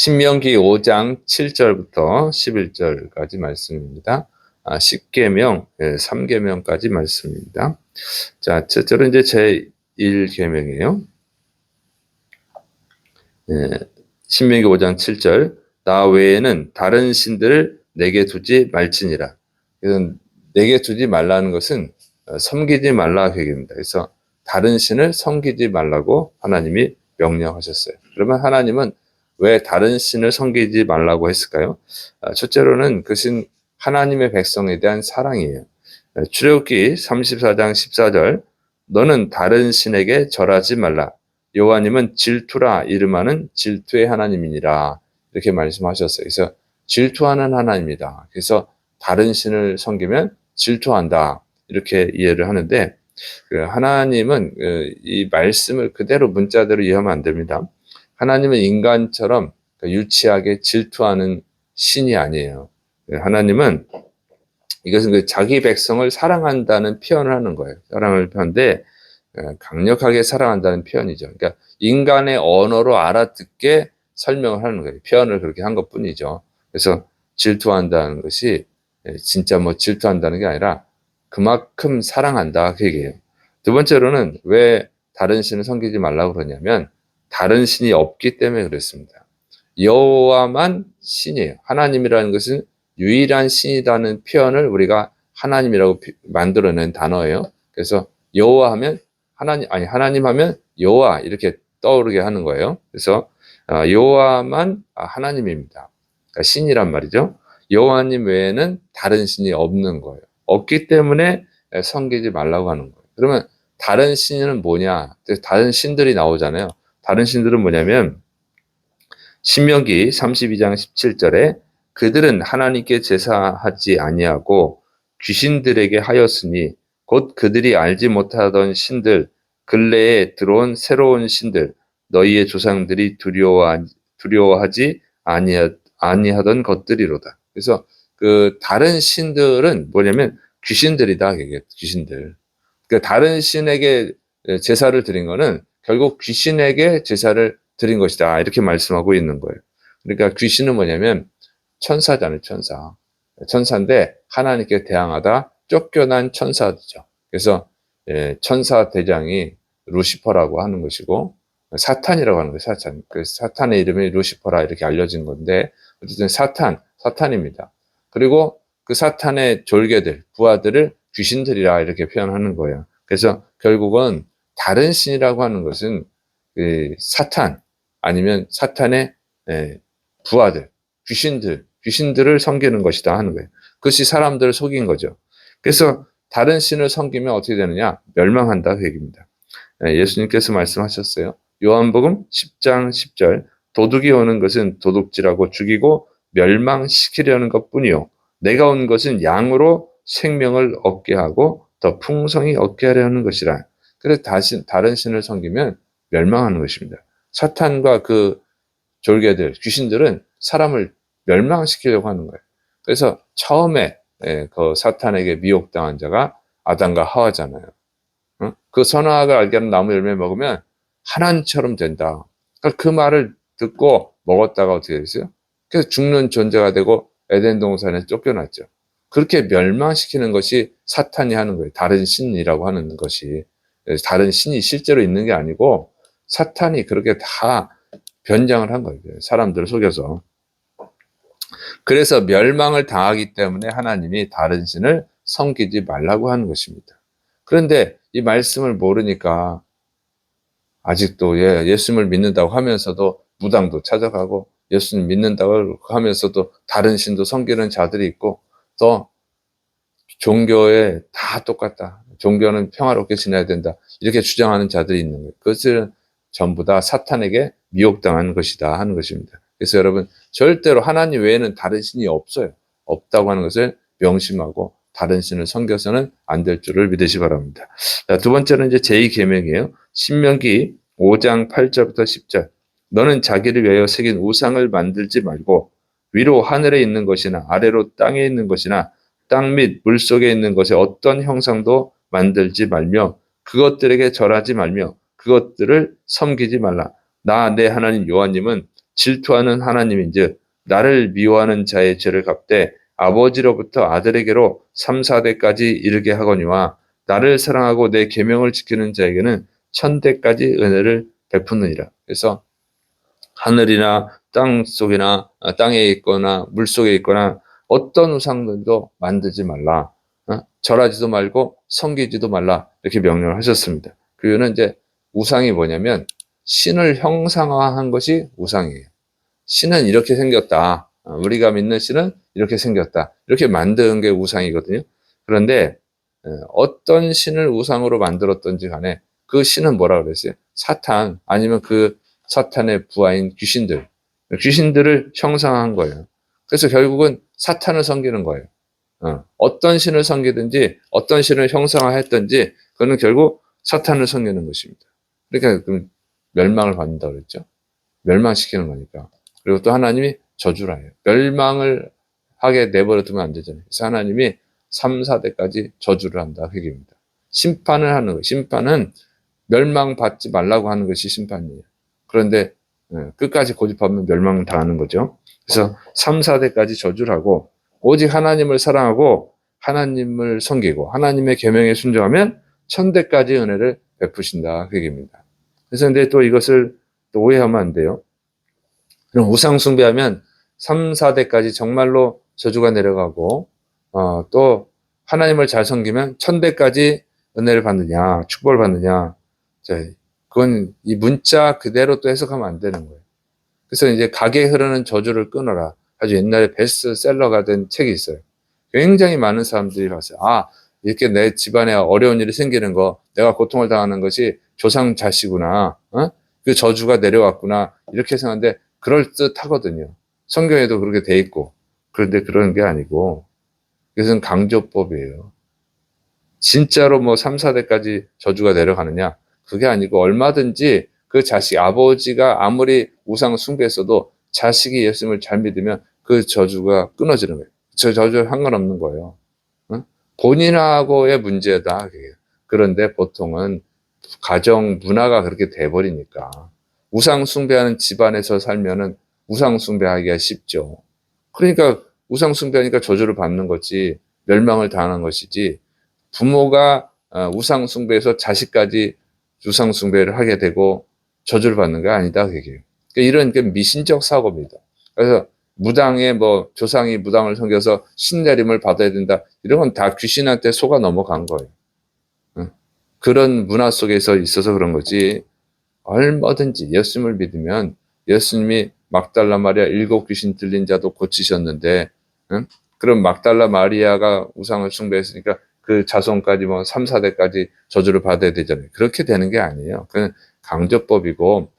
신명기 5장 7절부터 11절까지 말씀입니다. 10계명, 3계명까지 말씀입니다. 자, 첫절은 이제 제1계명이에요. 신명기 5장 7절. 나 외에는 다른 신들을 내게 두지 말지니라. 그래서 내게 두지 말라는 것은 섬기지 말라 그 얘기입니다. 그래서 다른 신을 섬기지 말라고 하나님이 명령하셨어요. 그러면 하나님은 왜 다른 신을 섬기지 말라고 했을까요? 첫째로는 그 신 하나님의 백성에 대한 사랑이에요. 출애굽기 34장 14절. 너는 다른 신에게 절하지 말라. 여호와님은 질투라 이름하는 질투의 하나님이니라. 이렇게 말씀하셨어요. 그래서 질투하는 하나님이다. 그래서 다른 신을 섬기면 질투한다. 이렇게 이해를 하는데, 하나님은 이 말씀을 그대로 문자대로 이해하면 안 됩니다. 하나님은 인간처럼 유치하게 질투하는 신이 아니에요. 하나님은 이것은 자기 백성을 사랑한다는 표현을 하는 거예요. 사랑을 표현인데 강력하게 사랑한다는 표현이죠. 그러니까 인간의 언어로 알아듣게 설명을 하는 거예요. 표현을 그렇게 한 것뿐이죠. 그래서 질투한다는 것이 진짜 질투한다는 게 아니라 그만큼 사랑한다 그 얘기예요. 두 번째로는 왜 다른 신을 섬기지 말라고 그러냐면 다른 신이 없기 때문에 그렇습니다. 여호와만 신이에요. 하나님이라는 것은 유일한 신이라는 표현을 우리가 하나님이라고 만들어낸 단어예요. 그래서 여호와 하면 하나님 하면 여호와 이렇게 떠오르게 하는 거예요. 그래서 여호와만 하나님입니다. 그러니까 신이란 말이죠. 여호와님 외에는 다른 신이 없는 거예요. 없기 때문에 섬기지 말라고 하는 거예요. 그러면 다른 신은 뭐냐? 다른 신들이 나오잖아요. 다른 신들은 뭐냐면 신명기 32장 17절에 그들은 하나님께 제사하지 아니하고 귀신들에게 하였으니 곧 그들이 알지 못하던 신들 근래에 들어온 새로운 신들 너희의 조상들이 두려워하지 아니하던 것들이로다. 그래서 그 다른 신들은 뭐냐면 귀신들이다. 귀신들. 그 다른 신에게 제사를 드린 거는 결국 귀신에게 제사를 드린 것이다. 이렇게 말씀하고 있는 거예요. 그러니까 귀신은 뭐냐면 천사잖아요. 천사. 천사인데 하나님께 대항하다 쫓겨난 천사죠. 그래서 천사 대장이 루시퍼라고 하는 것이고 사탄이라고 하는 거예요. 사탄. 그 사탄의 이름이 루시퍼라 이렇게 알려진 건데 어쨌든 사탄입니다. 그리고 그 사탄의 졸개들, 부하들을 귀신들이라 이렇게 표현하는 거예요. 그래서 결국은 다른 신이라고 하는 것은 사탄 아니면 사탄의 부하들, 귀신들을 섬기는 것이다 하는 거예요. 그것이 사람들을 속인 거죠. 그래서 다른 신을 섬기면 어떻게 되느냐? 멸망한다 그 얘기입니다. 예수님께서 말씀하셨어요. 요한복음 10장 10절 도둑이 오는 것은 도둑질하고 죽이고 멸망시키려는 것뿐이요 내가 온 것은 양으로 생명을 얻게 하고 더 풍성히 얻게 하려는 것이라. 그래서 다른 신을 섬기면 멸망하는 것입니다. 사탄과 그 졸개들, 귀신들은 사람을 멸망시키려고 하는 거예요. 그래서 처음에 그 사탄에게 미혹당한 자가 아담과 하와잖아요. 그 선악을 알게 하는 나무 열매 먹으면 하나님처럼 된다. 그러니까 그 말을 듣고 먹었다가 어떻게 됐어요? 그래서 죽는 존재가 되고 에덴 동산에 쫓겨났죠. 그렇게 멸망시키는 것이 사탄이 하는 거예요. 다른 신이라고 하는 것이. 다른 신이 실제로 있는 게 아니고 사탄이 그렇게 다 변장을 한 거예요. 사람들을 속여서. 그래서 멸망을 당하기 때문에 하나님이 다른 신을 섬기지 말라고 하는 것입니다. 그런데 이 말씀을 모르니까 아직도 예수님을 믿는다고 하면서도 무당도 찾아가고 예수님 믿는다고 하면서도 다른 신도 섬기는 자들이 있고 또 종교에 다 똑같다. 종교는 평화롭게 지내야 된다. 이렇게 주장하는 자들이 있는 거예요. 그것은 전부 다 사탄에게 미혹당한 것이다 하는 것입니다. 그래서 여러분 절대로 하나님 외에는 다른 신이 없어요. 없다고 하는 것을 명심하고 다른 신을 섬겨서는 안 될 줄을 믿으시 바랍니다. 자, 두 번째는 이제 제2계명이에요. 신명기 5장 8절부터 10절. 너는 자기를 위하여 새긴 우상을 만들지 말고 위로 하늘에 있는 것이나 아래로 땅에 있는 것이나 땅 및 물속에 있는 것에 어떤 형상도 만들지 말며 그것들에게 절하지 말며 그것들을 섬기지 말라. 나 내 하나님 여호와님은 질투하는 하나님인즉 나를 미워하는 자의 죄를 갚되 아버지로부터 아들에게로 3, 4대까지 이르게 하거니와 나를 사랑하고 내 계명을 지키는 자에게는 1000대까지 은혜를 베푸느니라. 그래서 하늘이나 땅 속이나 땅에 있거나 물 속에 있거나 어떤 우상들도 만들지 말라. 절하지도 말고 섬기지도 말라. 이렇게 명령을 하셨습니다. 그 이유는 이제 우상이 뭐냐면 신을 형상화한 것이 우상이에요. 신은 이렇게 생겼다. 우리가 믿는 신은 이렇게 생겼다. 이렇게 만든 게 우상이거든요. 그런데 어떤 신을 우상으로 만들었던지 간에 그 신은 뭐라 그랬어요? 사탄 아니면 그 사탄의 부하인 귀신들. 귀신들을 형상화한 거예요. 그래서 결국은 사탄을 섬기는 거예요. 어떤 신을 섬기든지 어떤 신을 형상화했든지 그거는 결국 사탄을 섬기는 것입니다. 그러니까 멸망을 받는다고 그랬죠. 멸망시키는 거니까. 그리고 또 하나님이 저주라 해요. 멸망을 하게 내버려 두면 안 되잖아요. 그래서 하나님이 3, 4대까지 저주를 한다. 그 얘기입니다. 심판을 하는 거예요. 심판은 멸망받지 말라고 하는 것이 심판이에요. 그런데 끝까지 고집하면 멸망을 당하는 거죠. 그래서 3, 4대까지 저주를 하고 오직 하나님을 사랑하고 하나님을 섬기고 하나님의 계명에 순종하면 1000대까지 은혜를 베푸신다. 그 얘기입니다. 그래서 근데 또 이것을 또 오해하면 안 돼요. 그럼 우상 숭배하면 3, 4대까지 정말로 저주가 내려가고 또 하나님을 잘 섬기면 1000대까지 은혜를 받느냐 축복을 받느냐 그건 이 문자 그대로 또 해석하면 안 되는 거예요. 그래서 이제 가게에 흐르는 저주를 끊어라. 아주 옛날에 베스트셀러가 된 책이 있어요. 굉장히 많은 사람들이 봤어요. 이렇게 내 집안에 어려운 일이 생기는 거, 내가 고통을 당하는 것이 조상 자시구나. 그 저주가 내려왔구나. 이렇게 생각하는데 그럴듯하거든요. 성경에도 그렇게 돼 있고. 그런데 그런 게 아니고 이것은 강조법이에요. 진짜로 뭐 3, 4대까지 저주가 내려가느냐? 그게 아니고 얼마든지 그 자식, 아버지가 아무리 우상 숭배했어도 자식이 예수님을 잘 믿으면 그 저주가 끊어지는 거예요. 저 저주 상관없는 거예요. 본인하고의 문제다. 그런데 보통은 가정 문화가 그렇게 돼버리니까 우상 숭배하는 집안에서 살면은 우상 숭배하기가 쉽죠. 그러니까 우상 숭배하니까 저주를 받는 거지 멸망을 당하는 것이지 부모가 우상 숭배해서 자식까지 우상 숭배를 하게 되고 저주를 받는 게 아니다. 그게 이런 미신적 사고입니다. 그래서 무당의 뭐 조상이 무당을 섬겨서 신내림을 받아야 된다. 이런 건 다 귀신한테 속아 넘어간 거예요. 그런 문화 속에서 있어서 그런 거지. 얼마든지 예수님을 믿으면 예수님이 막달라 마리아 7 귀신 들린 자도 고치셨는데 그럼 막달라 마리아가 우상을 숭배했으니까 그 자손까지 뭐 3, 4대까지 저주를 받아야 되잖아요. 그렇게 되는 게 아니에요. 그건 강조법이고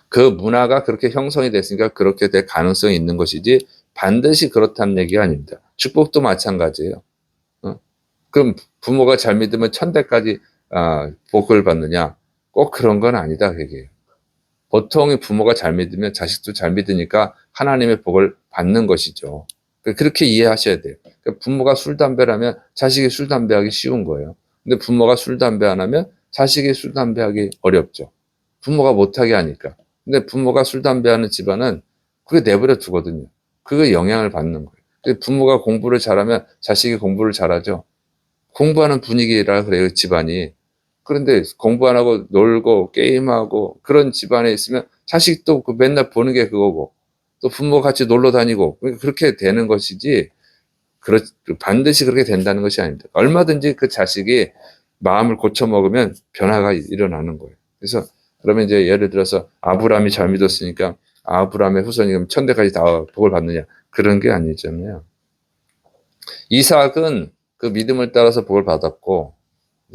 그 문화가 그렇게 형성이 됐으니까 그렇게 될 가능성이 있는 것이지 반드시 그렇다는 얘기가 아닙니다. 축복도 마찬가지예요. 그럼 부모가 잘 믿으면 1000대까지 복을 받느냐? 꼭 그런 건 아니다. 그게 보통 부모가 잘 믿으면 자식도 잘 믿으니까 하나님의 복을 받는 것이죠. 그렇게 이해하셔야 돼요. 부모가 술, 담배를 하면 자식이 술, 담배하기 쉬운 거예요. 근데 부모가 술, 담배 안 하면 자식이 술, 담배하기 어렵죠. 부모가 못하게 하니까. 근데 부모가 술, 담배하는 집안은 그게 내버려 두거든요. 그게 영향을 받는 거예요. 부모가 공부를 잘하면 자식이 공부를 잘하죠. 공부하는 분위기라 그래요, 집안이. 그런데 공부 안 하고 놀고 게임하고 그런 집안에 있으면 자식도 맨날 보는 게 그거고 또 부모 같이 놀러 다니고 그렇게 되는 것이지 반드시 그렇게 된다는 것이 아닙니다. 얼마든지 그 자식이 마음을 고쳐 먹으면 변화가 일어나는 거예요. 그래서 그러면 이제 예를 들어서 아브라함이 잘 믿었으니까 아브라함의 후손이 그럼 1000대까지 다 복을 받느냐 그런 게 아니잖아요. 이삭은 그 믿음을 따라서 복을 받았고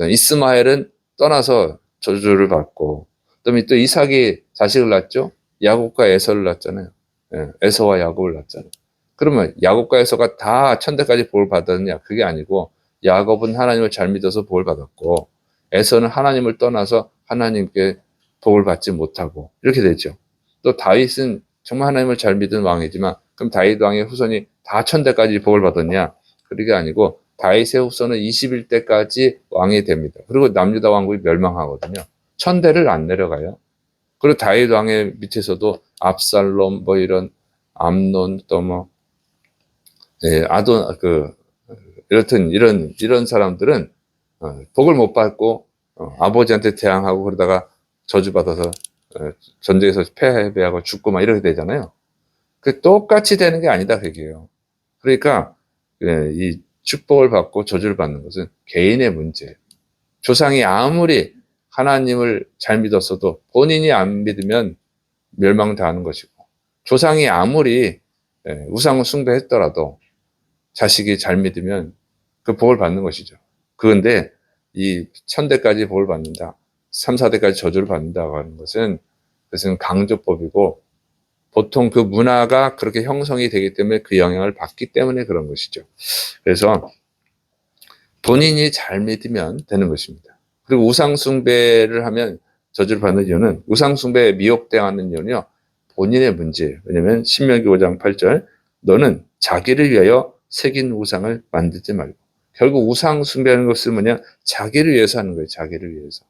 이스마엘은 떠나서 저주를 받고 또 이삭이 자식을 낳죠. 야곱과 에서를 낳잖아요. 에서와 야곱을 낳잖아요. 그러면 야곱과 에서가 다 1000대까지 복을 받았느냐? 그게 아니고 야곱은 하나님을 잘 믿어서 복을 받았고 에서는 하나님을 떠나서 하나님께 복을 받지 못하고 이렇게 되죠. 또 다윗은 정말 하나님을 잘 믿은 왕이지만 그럼 다윗 왕의 후손이 다 1000대까지 복을 받았냐? 그게 아니고 다윗의 후손은 21대까지 왕이 됩니다. 그리고 남유다 왕국이 멸망하거든요. 1000대를 안 내려가요. 그리고 다윗 왕의 밑에서도 압살롬 뭐 이런 암논 또 뭐 아돈 이렇든 이런 사람들은 복을 못 받고 아버지한테 대항하고 그러다가 저주받아서 전쟁에서 패배하고 죽고 막 이렇게 되잖아요. 그 똑같이 되는 게 아니다 그 얘기예요. 그러니까 이 축복을 받고 저주를 받는 것은 개인의 문제예요. 조상이 아무리 하나님을 잘 믿었어도 본인이 안 믿으면 멸망당하는 것이고, 조상이 아무리 우상을 숭배했더라도 자식이 잘 믿으면 그 복을 받는 것이죠. 그런데 이 천대까지 복을 받는다, 3, 4대까지 저주를 받는다고 하는 것은 그것은 강조법이고, 보통 그 문화가 그렇게 형성이 되기 때문에 그 영향을 받기 때문에 그런 것이죠. 그래서 본인이 잘 믿으면 되는 것입니다. 그리고 우상숭배를 하면 저주를 받는 이유는, 우상숭배에 미혹당하는 이유는요, 본인의 문제예요. 왜냐하면 신명기 5장 8절, 너는 자기를 위하여 새긴 우상을 만들지 말고. 결국 우상숭배하는 것은 뭐냐, 자기를 위해서 하는 거예요. 자기를 위해서.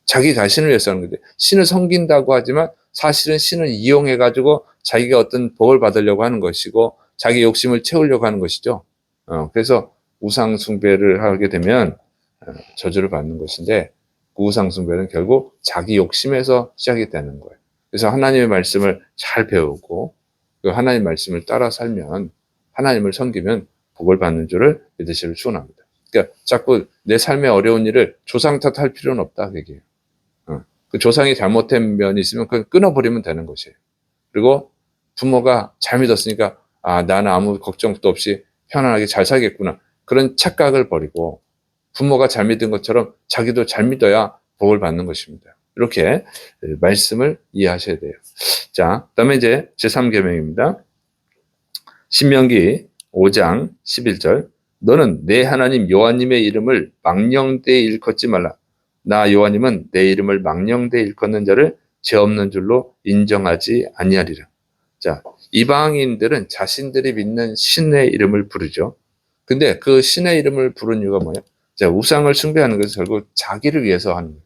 자기 자신을 위해서 하는 건데, 신을 섬긴다고 하지만 사실은 신을 이용해가지고 자기가 어떤 복을 받으려고 하는 것이고 자기 욕심을 채우려고 하는 것이죠. 그래서 우상 숭배를 하게 되면 저주를 받는 것인데, 그 우상 숭배는 결국 자기 욕심에서 시작이 되는 거예요. 그래서 하나님의 말씀을 잘 배우고 그 하나님의 말씀을 따라 살면, 하나님을 섬기면 복을 받는 줄을 믿으시길 축원합니다. 그러니까 자꾸 내 삶의 어려운 일을 조상 탓할 필요는 없다 그 얘기예요. 그 조상이 잘못된 면이 있으면 그걸 끊어버리면 되는 것이에요. 그리고 부모가 잘 믿었으니까 나는 아무 걱정도 없이 편안하게 잘 살겠구나, 그런 착각을 버리고 부모가 잘 믿은 것처럼 자기도 잘 믿어야 복을 받는 것입니다. 이렇게 말씀을 이해하셔야 돼요. 자, 그다음에 이제 제3계명입니다. 신명기 5장 11절, 너는 내 하나님 여호와님의 이름을 망령되이 일컫지 말라. 나 여호와님은 내 이름을 망령되이 일컫는 자를 죄 없는 줄로 인정하지 아니하리라. 자, 이방인들은 자신들이 믿는 신의 이름을 부르죠. 근데 그 신의 이름을 부르는 이유가 뭐예요? 자, 우상을 숭배하는 것은 결국 자기를 위해서 하는 거예요.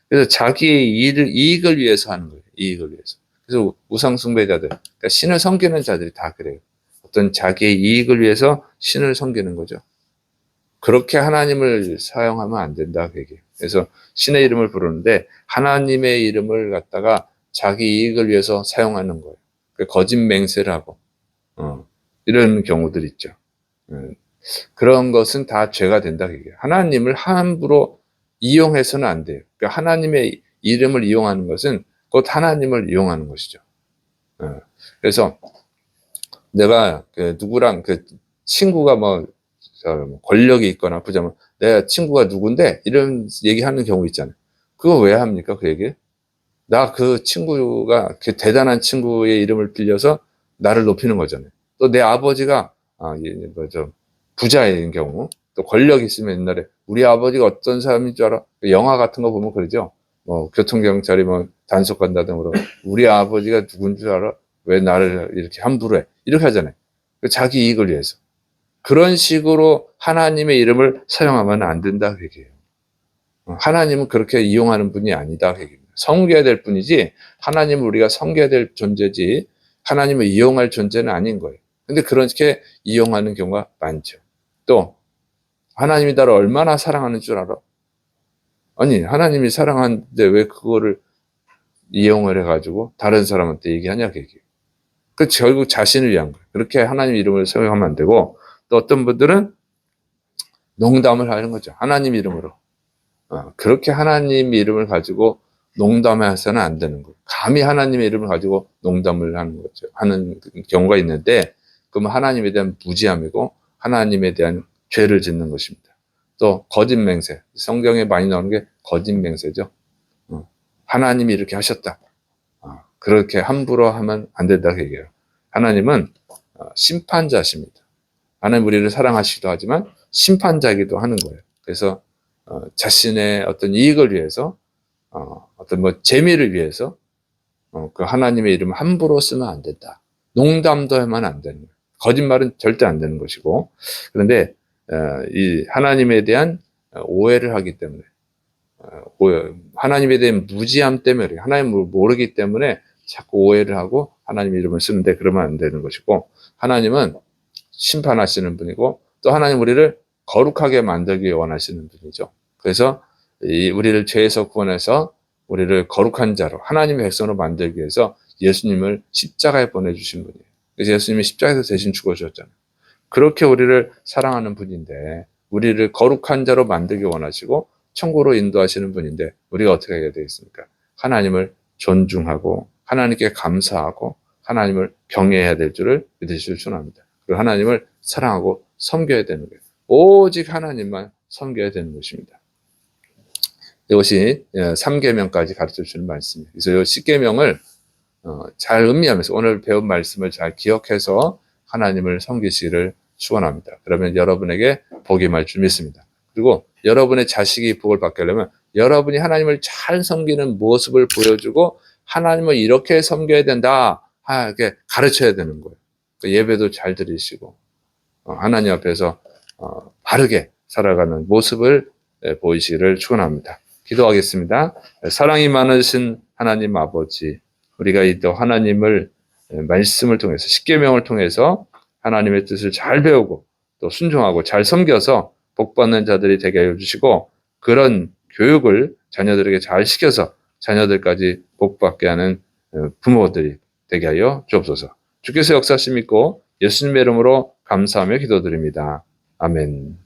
그래서 자기의 이익을 위해서 하는 거예요. 이익을 위해서. 그래서 우상 숭배자들, 그러니까 신을 섬기는 자들이 다 그래요. 어떤 자기의 이익을 위해서 신을 섬기는 거죠. 그렇게 하나님을 사용하면 안 된다 그 얘기예요. 그래서 신의 이름을 부르는데 하나님의 이름을 갖다가 자기 이익을 위해서 사용하는 거예요. 거짓 맹세를 하고 이런 경우들 있죠. 그런 것은 다 죄가 된다 그 얘기예요. 하나님을 함부로 이용해서는 안 돼요. 그러니까 하나님의 이름을 이용하는 것은 곧 하나님을 이용하는 것이죠. 그래서 내가 누구랑 친구가 뭐 권력이 있거나 부자면 내 친구가 누군데 이런 얘기하는 경우 있잖아요. 그거 왜 합니까? 그 얘기? 나 그 친구가 그 대단한 친구의 이름을 빌려서 나를 높이는 거잖아요. 또 내 아버지가 부자인 경우, 또 권력이 있으면 옛날에 우리 아버지가 어떤 사람인 줄 알아? 영화 같은 거 보면 그러죠. 뭐 교통경찰이 뭐 단속 간다든가 우리 아버지가 누군 줄 알아? 왜 나를 이렇게 함부로 해? 이렇게 하잖아요. 자기 이익을 위해서. 그런 식으로 하나님의 이름을 사용하면 안 된다 그 얘기예요. 하나님은 그렇게 이용하는 분이 아니다 그 얘기입니다. 섬겨야 될 뿐이지 하나님을 우리가 섬겨야 될 존재지 하나님을 이용할 존재는 아닌 거예요. 근데 그렇게 이용하는 경우가 많죠. 또 하나님이 나를 얼마나 사랑하는 줄 알아? 아니, 하나님이 사랑하는데 왜 그거를 이용을 해가지고 다른 사람한테 얘기하냐 그 얘기예요. 그 결국 자신을 위한 거예요. 그렇게 하나님 이름을 사용하면 안 되고, 또 어떤 분들은 농담을 하는 거죠. 하나님 이름으로. 그렇게 하나님 이름을 가지고 농담해서는 안 되는 거예요. 감히 하나님의 이름을 가지고 농담을 하는 거죠. 하는 경우가 있는데, 그러면 하나님에 대한 무지함이고 하나님에 대한 죄를 짓는 것입니다. 또 거짓 맹세. 성경에 많이 나오는 게 거짓 맹세죠. 하나님이 이렇게 하셨다. 그렇게 함부로 하면 안 된다 그 얘기예요. 하나님은 심판자십니다. 하나님 우리를 사랑하시기도 하지만 심판자이기도 하는 거예요. 그래서 자신의 어떤 이익을 위해서 어떤 뭐 재미를 위해서 그 하나님의 이름을 함부로 쓰면 안 된다. 농담도 하면 안 되는 거예요. 거짓말은 절대 안 되는 것이고, 그런데 이 하나님에 대한 오해를 하기 때문에 하나님에 대한 무지함 때문에 그래요. 하나님을 모르기 때문에 자꾸 오해를 하고 하나님 이름을 쓰는데 그러면 안 되는 것이고, 하나님은 심판하시는 분이고 또 하나님 우리를 거룩하게 만들기 원하시는 분이죠. 그래서 우리를 죄에서 구원해서 우리를 거룩한 자로 하나님의 백성으로 만들기 위해서 예수님을 십자가에 보내주신 분이에요. 그래서 예수님이 십자가에서 대신 죽어주셨잖아요. 그렇게 우리를 사랑하는 분인데 우리를 거룩한 자로 만들기 원하시고 천국으로 인도하시는 분인데 우리가 어떻게 해야 되겠습니까? 하나님을 존중하고 하나님께 감사하고 하나님을 경외해야 될 줄을 믿으실 축원합니다. 그리고 하나님을 사랑하고 섬겨야 되는 거예요. 오직 하나님만 섬겨야 되는 것입니다. 이것이 3계명까지 가르쳐 주는 말씀이에요. 그래서 이 10계명을 잘 음미하면서 오늘 배운 말씀을 잘 기억해서 하나님을 섬기시기를 축원합니다. 그러면 여러분에게 복이 임할 줄 믿습니다. 그리고 여러분의 자식이 복을 받게 하려면 여러분이 하나님을 잘 섬기는 모습을 보여주고 하나님을 이렇게 섬겨야 된다 이렇게 가르쳐야 되는 거예요. 예배도 잘 드리시고 하나님 앞에서 바르게 살아가는 모습을 보이시기를 축원합니다. 기도하겠습니다. 사랑이 많으신 하나님 아버지, 우리가 이 또 하나님을 말씀을 통해서 10계명을 통해서 하나님의 뜻을 잘 배우고 또 순종하고 잘 섬겨서 복받는 자들이 되게 하여 주시고 그런 교육을 자녀들에게 잘 시켜서 자녀들까지 복받게 하는 부모들이 되게 하여 주옵소서. 주께서 역사하심 믿고 예수님의 이름으로 감사하며 기도드립니다. 아멘.